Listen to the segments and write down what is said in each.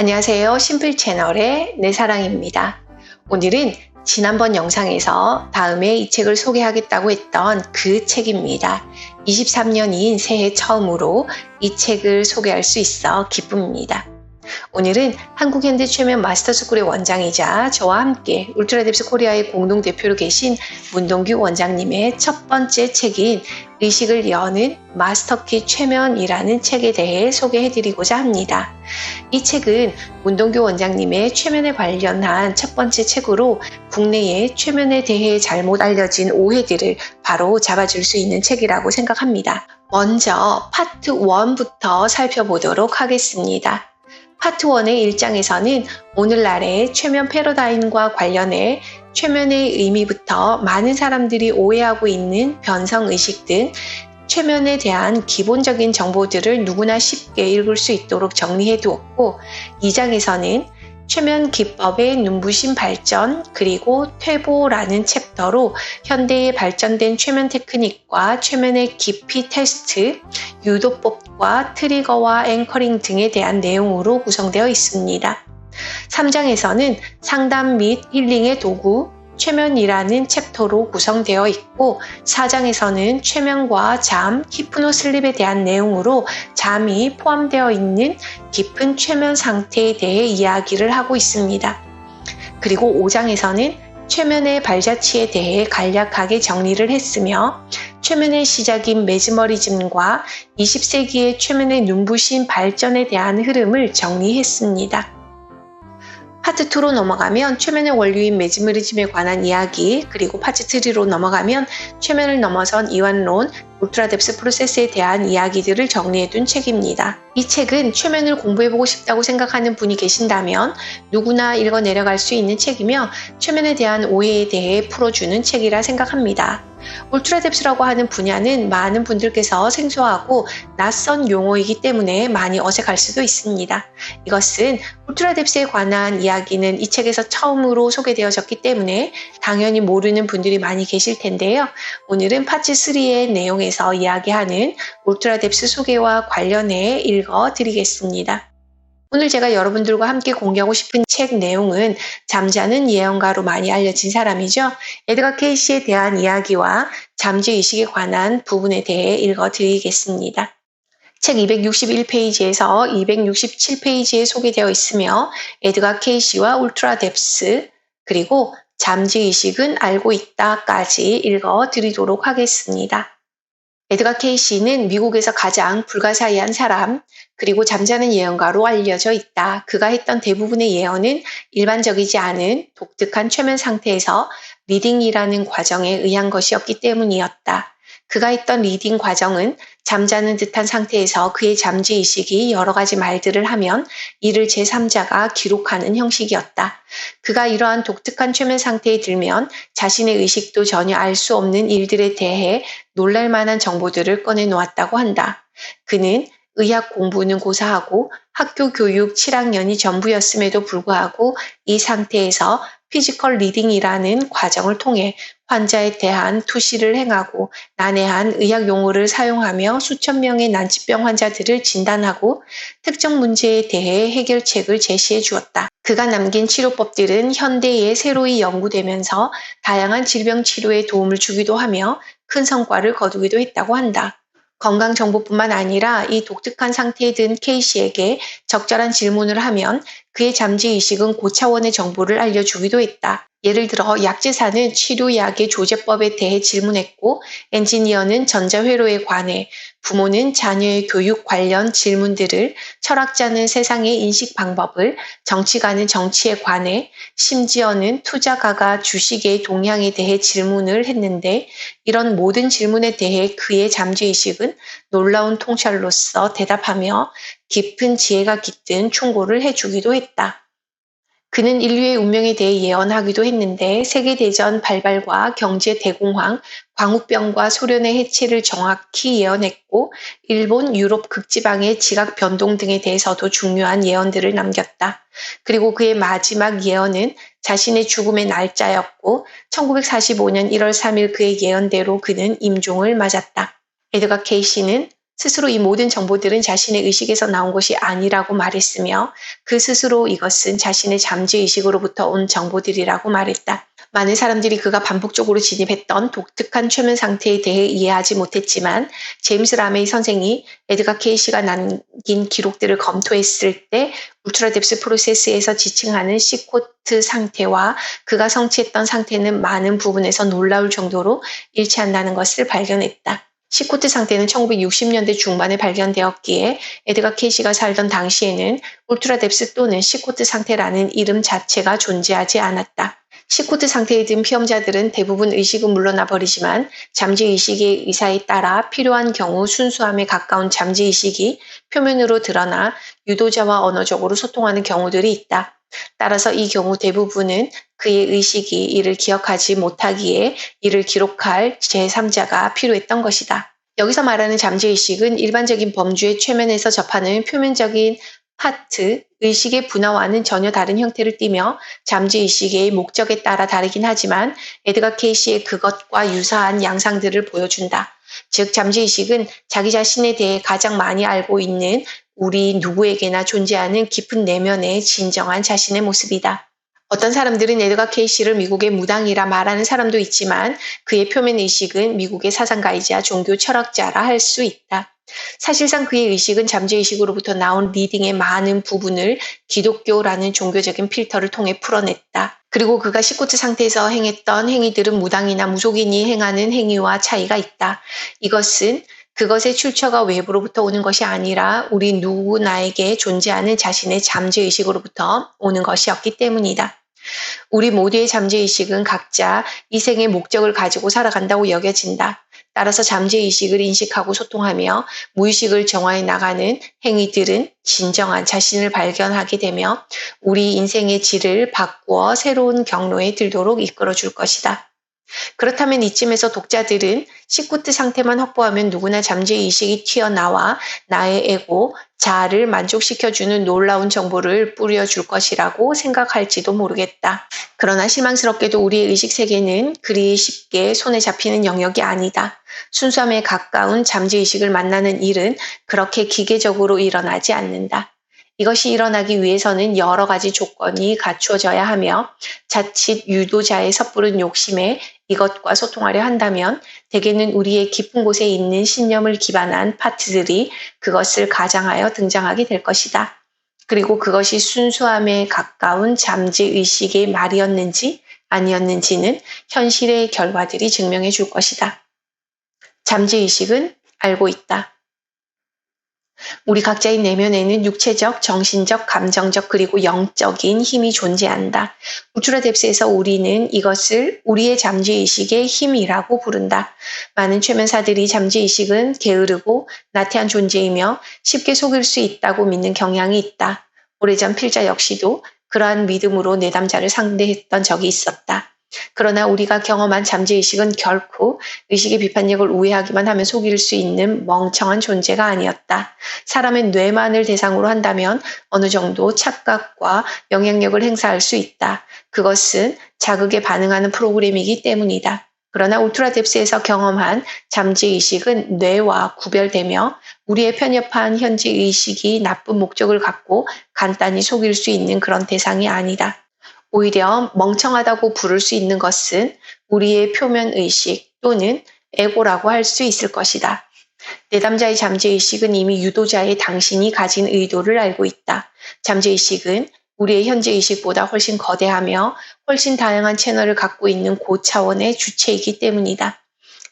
안녕하세요. 심플 채널의 내 사랑입니다. 오늘은 지난번 영상에서 다음에 이 책을 소개하겠다고 했던 그 책입니다. 23년인 새해 처음으로 이 책을 소개할 수 있어 기쁩니다. 오늘은 한국현대 최면 마스터스쿨의 원장이자 저와 함께 울트라뎁스 코리아의 공동대표로 계신 문동규 원장님의 첫 번째 책인 의식을 여는 마스터키 최면이라는 책에 대해 소개해드리고자 합니다. 이 책은 문동규 원장님의 최면에 관련한 첫 번째 책으로 국내의 최면에 대해 잘못 알려진 오해들을 바로 잡아줄 수 있는 책이라고 생각합니다. 먼저 파트 1부터 살펴보도록 하겠습니다. 파트 1의 1장에서는 오늘날의 최면 패러다임과 관련해 최면의 의미부터 많은 사람들이 오해하고 있는 변성의식 등 최면에 대한 기본적인 정보들을 누구나 쉽게 읽을 수 있도록 정리해 두었고, 2장에서는 최면 기법의 눈부신 발전 그리고 퇴보라는 챕터로 현대의 발전된 최면 테크닉과 최면의 깊이 테스트, 유도법과 트리거와 앵커링 등에 대한 내용으로 구성되어 있습니다. 3장에서는 상담 및 힐링의 도구, 최면이라는 챕터로 구성되어 있고, 4장에서는 최면과 잠, 히프노슬립에 대한 내용으로 잠이 포함되어 있는 깊은 최면 상태에 대해 이야기를 하고 있습니다. 그리고 5장에서는 최면의 발자취에 대해 간략하게 정리를 했으며, 최면의 시작인 메즈머리즘과 20세기의 최면의 눈부신 발전에 대한 흐름을 정리했습니다. 파트 2로 넘어가면 최면의 원류인 메즈머리즘에 관한 이야기, 그리고 파트 3로 넘어가면 최면을 넘어선 이완론, 울트라뎁스 프로세스에 대한 이야기들을 정리해둔 책입니다. 이 책은 최면을 공부해보고 싶다고 생각하는 분이 계신다면 누구나 읽어 내려갈 수 있는 책이며, 최면에 대한 오해에 대해 풀어주는 책이라 생각합니다. 울트라뎁스라고 하는 분야는 많은 분들께서 생소하고 낯선 용어이기 때문에 많이 어색할 수도 있습니다. 이것은 울트라뎁스에 관한 이야기는 이 책에서 처음으로 소개되어졌기 때문에 당연히 모르는 분들이 많이 계실 텐데요. 오늘은 파트 3의 내용에서 이야기하는 울트라뎁스 소개와 관련해 읽어드리겠습니다. 오늘 제가 여러분들과 함께 공개하고 싶은 책 내용은 잠자는 예언가로 많이 알려진 사람이죠. 에드가 케이시에 대한 이야기와 잠재의식에 관한 부분에 대해 읽어드리겠습니다. 책 261페이지에서 267페이지에 소개되어 있으며, 에드가 케이시와 울트라뎁스 그리고 잠재의식은 알고 있다까지 읽어드리도록 하겠습니다. 에드가 케이시는 미국에서 가장 불가사의한 사람, 그리고 잠자는 예언가로 알려져 있다. 그가 했던 대부분의 예언은 일반적이지 않은 독특한 최면 상태에서 리딩이라는 과정에 의한 것이었기 때문이었다. 그가 했던 리딩 과정은 잠자는 듯한 상태에서 그의 잠재의식이 여러 가지 말들을 하면 이를 제3자가 기록하는 형식이었다. 그가 이러한 독특한 최면 상태에 들면 자신의 의식도 전혀 알 수 없는 일들에 대해 놀랄만한 정보들을 꺼내놓았다고 한다. 그는 의학 공부는 고사하고 학교 교육 7학년이 전부였음에도 불구하고 이 상태에서 피지컬 리딩이라는 과정을 통해 환자에 대한 투시를 행하고 난해한 의학 용어를 사용하며 수천 명의 난치병 환자들을 진단하고 특정 문제에 대해 해결책을 제시해 주었다. 그가 남긴 치료법들은 현대에 새로이 연구되면서 다양한 질병 치료에 도움을 주기도 하며 큰 성과를 거두기도 했다고 한다. 건강정보뿐만 아니라 이 독특한 상태에 든 케이시에게 적절한 질문을 하면 그의 잠재의식은 고차원의 정보를 알려주기도 했다. 예를 들어 약제사는 치료약의 조제법에 대해 질문했고, 엔지니어는 전자회로에 관해, 부모는 자녀의 교육 관련 질문들을, 철학자는 세상의 인식 방법을, 정치가는 정치에 관해, 심지어는 투자가가 주식의 동향에 대해 질문을 했는데, 이런 모든 질문에 대해 그의 잠재의식은 놀라운 통찰로서 대답하며 깊은 지혜가 깃든 충고를 해주기도 했다. 그는 인류의 운명에 대해 예언하기도 했는데 세계대전 발발과 경제 대공황, 광우병과 소련의 해체를 정확히 예언했고, 일본, 유럽 극지방의 지각 변동 등에 대해서도 중요한 예언들을 남겼다. 그리고 그의 마지막 예언은 자신의 죽음의 날짜였고 1945년 1월 3일 그의 예언대로 그는 임종을 맞았다. 에드가 케이시는 스스로 이 모든 정보들은 자신의 의식에서 나온 것이 아니라고 말했으며 그 스스로 이것은 자신의 잠재의식으로부터 온 정보들이라고 말했다. 많은 사람들이 그가 반복적으로 진입했던 독특한 최면 상태에 대해 이해하지 못했지만 제임스 라메이 선생이 에드가 케이시가 남긴 기록들을 검토했을 때 울트라 뎁스 프로세스에서 지칭하는 시코트 상태와 그가 성취했던 상태는 많은 부분에서 놀라울 정도로 일치한다는 것을 발견했다. 시코트 상태는 1960년대 중반에 발견되었기에 에드가 케이시가 살던 당시에는 울트라 뎁스 또는 시코트 상태라는 이름 자체가 존재하지 않았다. 시코트 상태에 든 피험자들은 대부분 의식은 물러나 버리지만 잠재의식의 의사에 따라 필요한 경우 순수함에 가까운 잠재의식이 표면으로 드러나 유도자와 언어적으로 소통하는 경우들이 있다. 따라서 이 경우 대부분은 그의 의식이 이를 기억하지 못하기에 이를 기록할 제3자가 필요했던 것이다. 여기서 말하는 잠재의식은 일반적인 범주의 최면에서 접하는 표면적인 파트, 의식의 분화와는 전혀 다른 형태를 띠며 잠재의식의 목적에 따라 다르긴 하지만 에드가 케이시의 그것과 유사한 양상들을 보여준다. 즉 잠재의식은 자기 자신에 대해 가장 많이 알고 있는 우리 누구에게나 존재하는 깊은 내면의 진정한 자신의 모습이다. 어떤 사람들은 에드가 케이시를 미국의 무당이라 말하는 사람도 있지만 그의 표면의식은 미국의 사상가이자 종교 철학자라 할 수 있다. 사실상 그의 의식은 잠재의식으로부터 나온 리딩의 많은 부분을 기독교라는 종교적인 필터를 통해 풀어냈다. 그리고 그가 시코트 상태에서 행했던 행위들은 무당이나 무속인이 행하는 행위와 차이가 있다. 이것은 그것의 출처가 외부로부터 오는 것이 아니라 우리 누구나에게 존재하는 자신의 잠재의식으로부터 오는 것이었기 때문이다. 우리 모두의 잠재의식은 각자 이 생의 목적을 가지고 살아간다고 여겨진다. 따라서 잠재의식을 인식하고 소통하며 무의식을 정화해 나가는 행위들은 진정한 자신을 발견하게 되며 우리 인생의 질을 바꾸어 새로운 경로에 들도록 이끌어줄 것이다. 그렇다면 이쯤에서 독자들은 시코트 상태만 확보하면 누구나 잠재의식이 튀어나와 나의 에고, 자아를 만족시켜주는 놀라운 정보를 뿌려줄 것이라고 생각할지도 모르겠다. 그러나 실망스럽게도 우리의 의식세계는 그리 쉽게 손에 잡히는 영역이 아니다. 순수함에 가까운 잠재의식을 만나는 일은 그렇게 기계적으로 일어나지 않는다. 이것이 일어나기 위해서는 여러 가지 조건이 갖추어져야 하며 자칫 유도자의 섣부른 욕심에 이것과 소통하려 한다면 대개는 우리의 깊은 곳에 있는 신념을 기반한 파트들이 그것을 가장하여 등장하게 될 것이다. 그리고 그것이 순수함에 가까운 잠재의식의 말이었는지 아니었는지는 현실의 결과들이 증명해 줄 것이다. 잠재의식은 알고 있다. 우리 각자의 내면에는 육체적, 정신적, 감정적 그리고 영적인 힘이 존재한다. 울트라 뎁스에서 우리는 이것을 우리의 잠재의식의 힘이라고 부른다. 많은 최면사들이 잠재의식은 게으르고 나태한 존재이며 쉽게 속일 수 있다고 믿는 경향이 있다. 오래전 필자 역시도 그러한 믿음으로 내담자를 상대했던 적이 있었다. 그러나 우리가 경험한 잠재의식은 결코 의식의 비판력을 우회하기만 하면 속일 수 있는 멍청한 존재가 아니었다. 사람의 뇌만을 대상으로 한다면 어느 정도 착각과 영향력을 행사할 수 있다. 그것은 자극에 반응하는 프로그램이기 때문이다. 그러나 울트라 뎁스에서 경험한 잠재의식은 뇌와 구별되며 우리의 편협한 현재의식이 나쁜 목적을 갖고 간단히 속일 수 있는 그런 대상이 아니다. 오히려 멍청하다고 부를 수 있는 것은 우리의 표면의식 또는 에고라고 할 수 있을 것이다. 내담자의 잠재의식은 이미 유도자의 당신이 가진 의도를 알고 있다. 잠재의식은 우리의 현재의식보다 훨씬 거대하며 훨씬 다양한 채널을 갖고 있는 고차원의 주체이기 때문이다.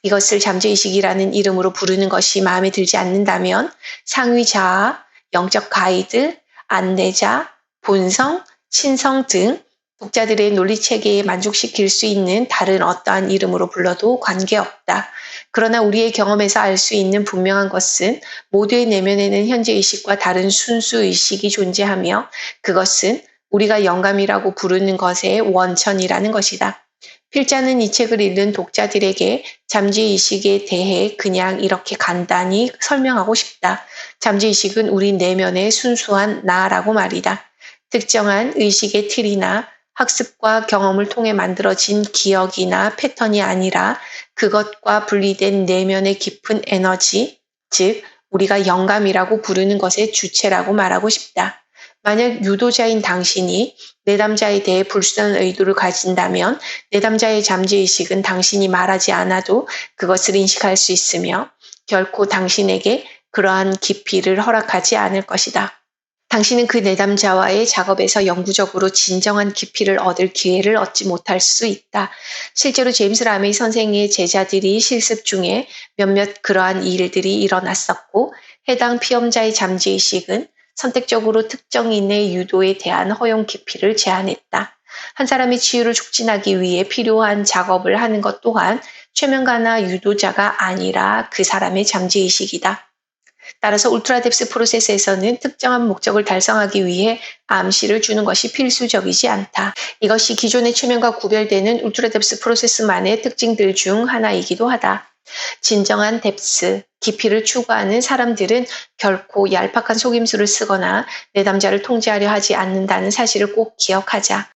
이것을 잠재의식이라는 이름으로 부르는 것이 마음에 들지 않는다면 상위 자아, 영적 가이드, 안내자, 본성, 신성 등 독자들의 논리체계에 만족시킬 수 있는 다른 어떠한 이름으로 불러도 관계없다. 그러나 우리의 경험에서 알 수 있는 분명한 것은 모두의 내면에는 현재의식과 다른 순수의식이 존재하며 그것은 우리가 영감이라고 부르는 것의 원천이라는 것이다. 필자는 이 책을 읽는 독자들에게 잠재의식에 대해 그냥 이렇게 간단히 설명하고 싶다. 잠재의식은 우리 내면의 순수한 나라고 말이다. 특정한 의식의 틀이나 학습과 경험을 통해 만들어진 기억이나 패턴이 아니라 그것과 분리된 내면의 깊은 에너지, 즉 우리가 영감이라고 부르는 것의 주체라고 말하고 싶다. 만약 유도자인 당신이 내담자에 대해 불순한 의도를 가진다면 내담자의 잠재의식은 당신이 말하지 않아도 그것을 인식할 수 있으며 결코 당신에게 그러한 깊이를 허락하지 않을 것이다. 당신은 그 내담자와의 작업에서 영구적으로 진정한 깊이를 얻을 기회를 얻지 못할 수 있다. 실제로 제임스 라메이 선생의 제자들이 실습 중에 몇몇 그러한 일들이 일어났었고 해당 피험자의 잠재의식은 선택적으로 특정인의 유도에 대한 허용 깊이를 제한했다. 한 사람의 치유를 촉진하기 위해 필요한 작업을 하는 것 또한 최면가나 유도자가 아니라 그 사람의 잠재의식이다. 따라서 울트라뎁스 프로세스에서는 특정한 목적을 달성하기 위해 암시를 주는 것이 필수적이지 않다. 이것이 기존의 최면과 구별되는 울트라뎁스 프로세스만의 특징들 중 하나이기도 하다. 진정한 뎁스, 깊이를 추구하는 사람들은 결코 얄팍한 속임수를 쓰거나 내담자를 통제하려 하지 않는다는 사실을 꼭 기억하자.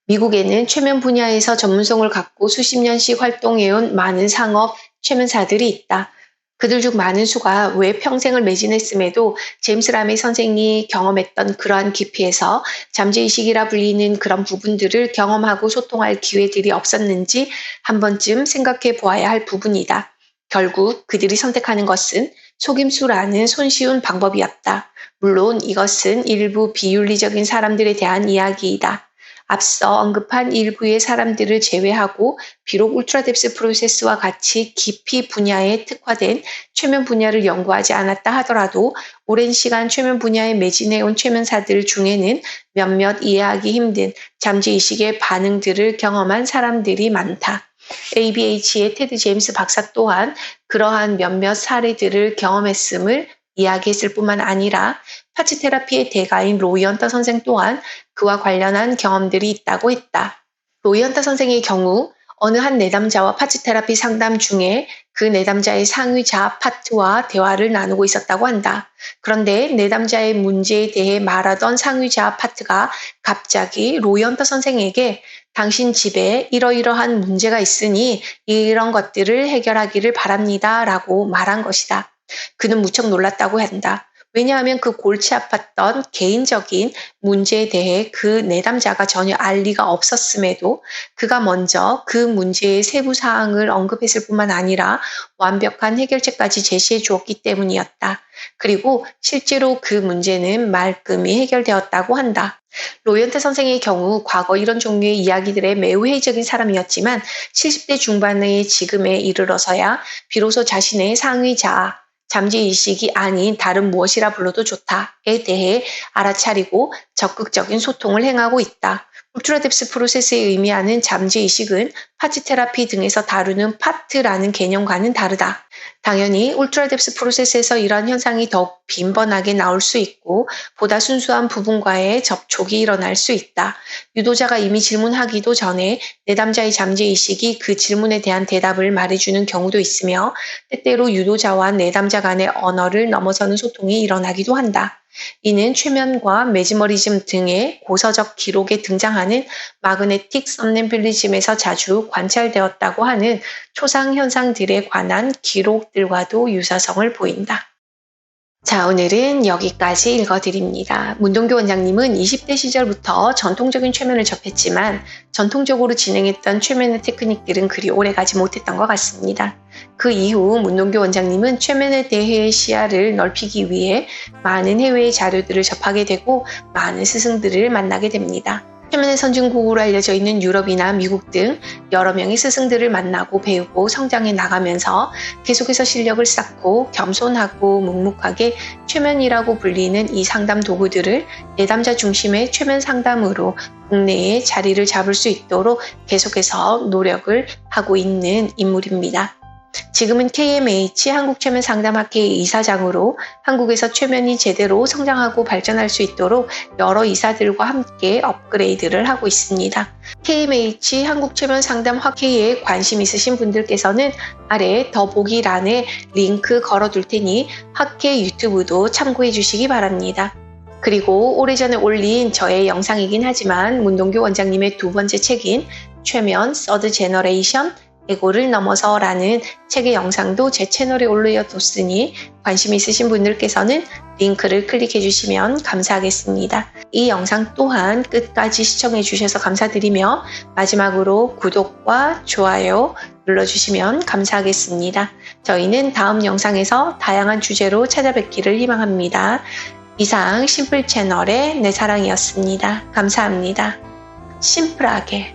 미국에는 최면 분야에서 전문성을 갖고 수십 년씩 활동해온 많은 상업 최면사들이 있다. 그들 중 많은 수가 왜 평생을 매진했음에도 제임스 라메이 선생이 경험했던 그러한 깊이에서 잠재의식이라 불리는 그런 부분들을 경험하고 소통할 기회들이 없었는지 한 번쯤 생각해 보아야 할 부분이다. 결국 그들이 선택하는 것은 속임수라는 손쉬운 방법이었다. 물론 이것은 일부 비윤리적인 사람들에 대한 이야기이다. 앞서 언급한 일부의 사람들을 제외하고 비록 울트라뎁스 프로세스와 같이 깊이 분야에 특화된 최면 분야를 연구하지 않았다 하더라도 오랜 시간 최면 분야에 매진해온 최면사들 중에는 몇몇 이해하기 힘든 잠재의식의 반응들을 경험한 사람들이 많다. ABH의 테드 제임스 박사 또한 그러한 몇몇 사례들을 경험했음을 이야기했을 뿐만 아니라 파츠 테라피의 대가인 로이 헌터 선생 또한 그와 관련한 경험들이 있다고 했다. 로이 헌터 선생의 경우 어느 한 내담자와 파츠 테라피 상담 중에 그 내담자의 상위 자아 파트와 대화를 나누고 있었다고 한다. 그런데 내담자의 문제에 대해 말하던 상위 자아 파트가 갑자기 로이 헌터 선생에게 당신 집에 이러이러한 문제가 있으니 이런 것들을 해결하기를 바랍니다 라고 말한 것이다. 그는 무척 놀랐다고 한다. 왜냐하면 그 골치 아팠던 개인적인 문제에 대해 그 내담자가 전혀 알 리가 없었음에도 그가 먼저 그 문제의 세부 사항을 언급했을 뿐만 아니라 완벽한 해결책까지 제시해 주었기 때문이었다. 그리고 실제로 그 문제는 말끔히 해결되었다고 한다. 로이언트 선생의 경우 과거 이런 종류의 이야기들에 매우 회의적인 사람이었지만 70대 중반의 지금에 이르러서야 비로소 자신의 상위 자아, 잠재의식이 아닌 다른 무엇이라 불러도 좋다에 대해 알아차리고 적극적인 소통을 행하고 있다. 울트라뎁스 프로세스에 의미하는 잠재의식은 파츠 테라피 등에서 다루는 파트라는 개념과는 다르다. 당연히 울트라뎁스 프로세스에서 이러한 현상이 더욱 빈번하게 나올 수 있고 보다 순수한 부분과의 접촉이 일어날 수 있다. 유도자가 이미 질문하기도 전에 내담자의 잠재의식이 그 질문에 대한 대답을 말해주는 경우도 있으며 때때로 유도자와 내담자 간의 언어를 넘어서는 소통이 일어나기도 한다. 이는 최면과 메즈머리즘 등의 고서적 기록에 등장하는 마그네틱 썸넨필리즘에서 자주 관찰되었다고 하는 초상 현상들에 관한 기록들과도 유사성을 보인다. 자, 오늘은 여기까지 읽어드립니다. 문동규 원장님은 20대 시절부터 전통적인 최면을 접했지만 전통적으로 진행했던 최면의 테크닉들은 그리 오래가지 못했던 것 같습니다. 그 이후 문동규 원장님은 최면에 대해 시야를 넓히기 위해 많은 해외의 자료들을 접하게 되고 많은 스승들을 만나게 됩니다. 최면의 선진국으로 알려져 있는 유럽이나 미국 등 여러 명의 스승들을 만나고 배우고 성장해 나가면서 계속해서 실력을 쌓고 겸손하고 묵묵하게 최면이라고 불리는 이 상담 도구들을 내담자 중심의 최면 상담으로 국내에 자리를 잡을 수 있도록 계속해서 노력을 하고 있는 인물입니다. 지금은 KMH 한국최면상담학회의 이사장으로 한국에서 최면이 제대로 성장하고 발전할 수 있도록 여러 이사들과 함께 업그레이드를 하고 있습니다. KMH 한국최면상담학회에 관심 있으신 분들께서는 아래 더보기란에 링크 걸어둘 테니 학회 유튜브도 참고해 주시기 바랍니다. 그리고 오래전에 올린 저의 영상이긴 하지만 문동규 원장님의 두 번째 책인 최면 서드 제너레이션 에고를 넘어서라는 책의 영상도 제 채널에 올려뒀으니 관심 있으신 분들께서는 링크를 클릭해 주시면 감사하겠습니다. 이 영상 또한 끝까지 시청해 주셔서 감사드리며 마지막으로 구독과 좋아요 눌러주시면 감사하겠습니다. 저희는 다음 영상에서 다양한 주제로 찾아뵙기를 희망합니다. 이상 심플 채널의 내 사랑이었습니다. 감사합니다. 심플하게